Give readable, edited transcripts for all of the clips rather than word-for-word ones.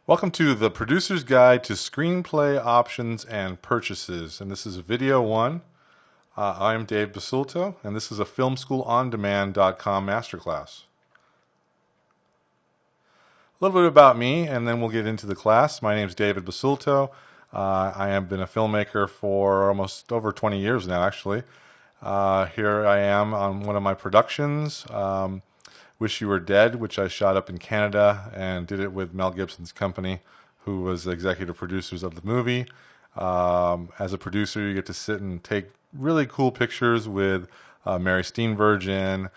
Welcome to the Producer's Guide to Screenplay Options and Purchases, and this is video one. I am Dave Basulto, and this is a filmschoolondemand.com masterclass. A little bit about me, and then we'll get into the class. My name is David Basulto. I have been a filmmaker for almost over 20 years now, actually. Here I am on one of my productions, Wish You Were Dead, which I shot up in Canada and did it with Mel Gibson's company, who was the executive producers of the movie. As a producer, you get to sit and take really cool pictures with Mary Steenburgen,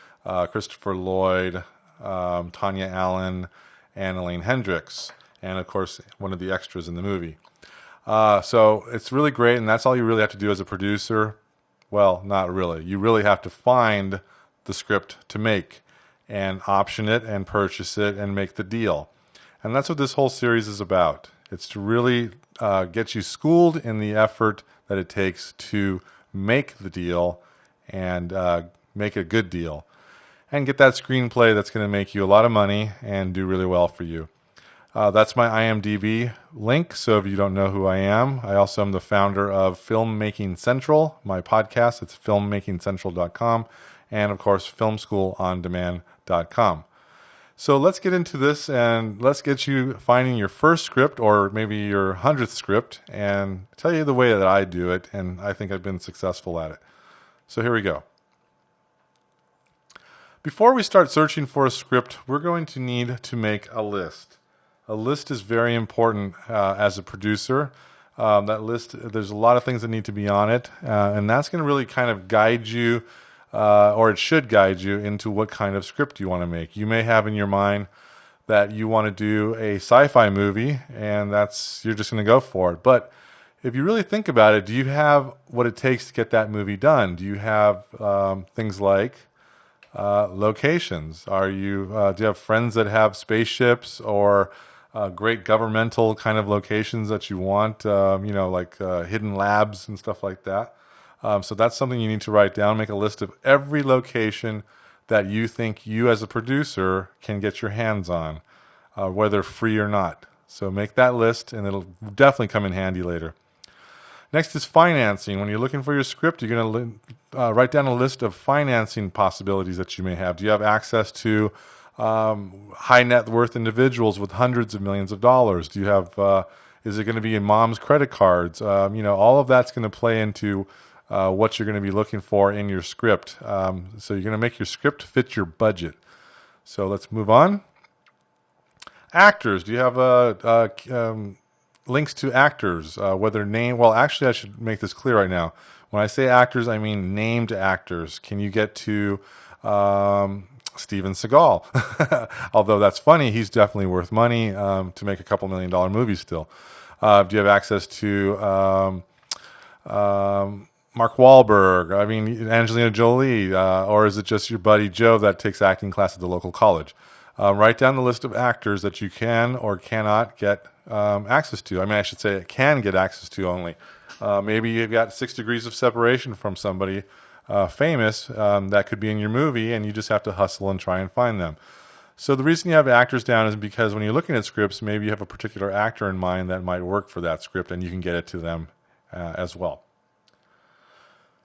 Christopher Lloyd, Tanya Allen, and Elaine Hendricks, and of course, one of the extras in the movie. So it's really great, and that's all you really have to do as a producer. Well, not really. You really have to find the script to make and option it and purchase it and make the deal. And that's what this whole series is about. It's to really get you schooled in the effort that it takes to make the deal and make a good deal and get that screenplay that's going to make you a lot of money and do really well for you. That's my IMDb link, so if you don't know who I am, I also am the founder of Filmmaking Central, my podcast. It's filmmakingcentral.com, and of course, filmschoolondemand.com. So let's get into this, and let's get you finding your first script or maybe your 100th script and tell you the way that I do it, and I think I've been successful at it. So here we go. Before we start searching for a script, we're going to need to make a list. A list is very important as a producer. That list, there's a lot of things that need to be on it, and that's going to really kind of guide you, or it should guide you into what kind of script you want to make. You may have in your mind that you want to do a sci-fi movie, and you're just going to go for it. But if you really think about it, do you have what it takes to get that movie done? Do you have things like locations? Do you have friends that have spaceships or great governmental kind of locations that you want, like hidden labs and stuff like that? So that's something you need to write down. Make a list of every location that you think you as a producer can get your hands on, whether free or not. So make that list, and it'll definitely come in handy later. Next is financing. When you're looking for your script, you're going to write down a list of financing possibilities that you may have. Do you have access to high net worth individuals with hundreds of millions of dollars? Do you have? Is it going to be in mom's credit cards? All of that's going to play into what you're going to be looking for in your script. So you're going to make your script fit your budget. So let's move on. Actors. Do you have links to actors? Whether name? Well, actually, I should make this clear right now. When I say actors, I mean named actors. Can you get to Steven Seagal? Although that's funny, he's definitely worth money to make a couple $1 million movies still. Do you have access to Mark Wahlberg? I mean, Angelina Jolie, or is it just your buddy Joe that takes acting class at the local college? Write down the list of actors that you can or cannot get access to. I mean, I should say can get access to only. Maybe you've got 6 degrees of separation from somebody famous that could be in your movie, and you just have to hustle and try and find them. So the reason you have actors down is because when you're looking at scripts, maybe you have a particular actor in mind that might work for that script, and you can get it to them as well.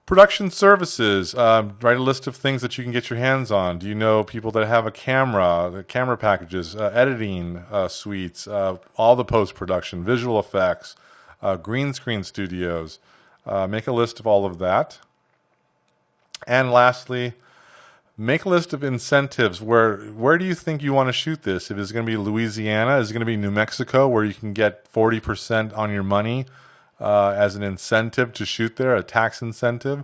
Production services. Write a list of things that you can get your hands on. Do you know people that have a camera, the camera packages, editing suites, all the post-production, visual effects, green screen studios? Make a list of all of that. And lastly, make a list of incentives. Where do you think you want to shoot this? If it's going to be Louisiana, is it going to be New Mexico, where you can get 40% on your money as an incentive to shoot there, a tax incentive?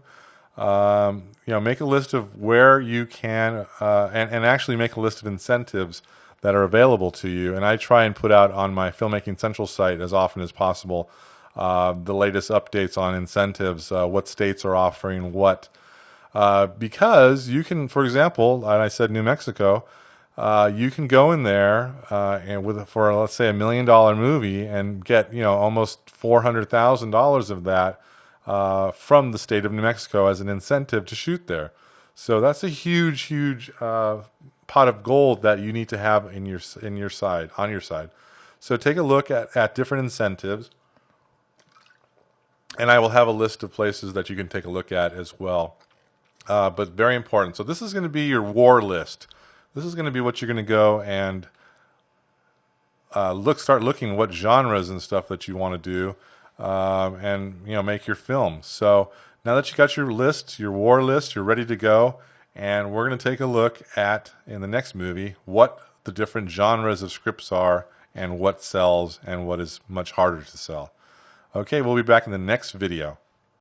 Make a list of where you can, and actually make a list of incentives that are available to you. And I try and put out on my Filmmaking Central site as often as possible the latest updates on incentives, what states are offering what. Because you can, for example, and I said New Mexico, you can go in there for let's say $1 million movie and get almost $400,000 of that from the state of New Mexico as an incentive to shoot there. So that's a huge pot of gold that you need to have on your side. So take a look at different incentives, and I will have a list of places that you can take a look at as well. But very important. So this is going to be your war list. This is going to be what you're going to go and start looking what genres and stuff that you want to do, and make your film. So now that you got your list, your war list, you're ready to go, and we're going to take a look at, in the next movie, what the different genres of scripts are and what sells and what is much harder to sell. Okay, we'll be back in the next video.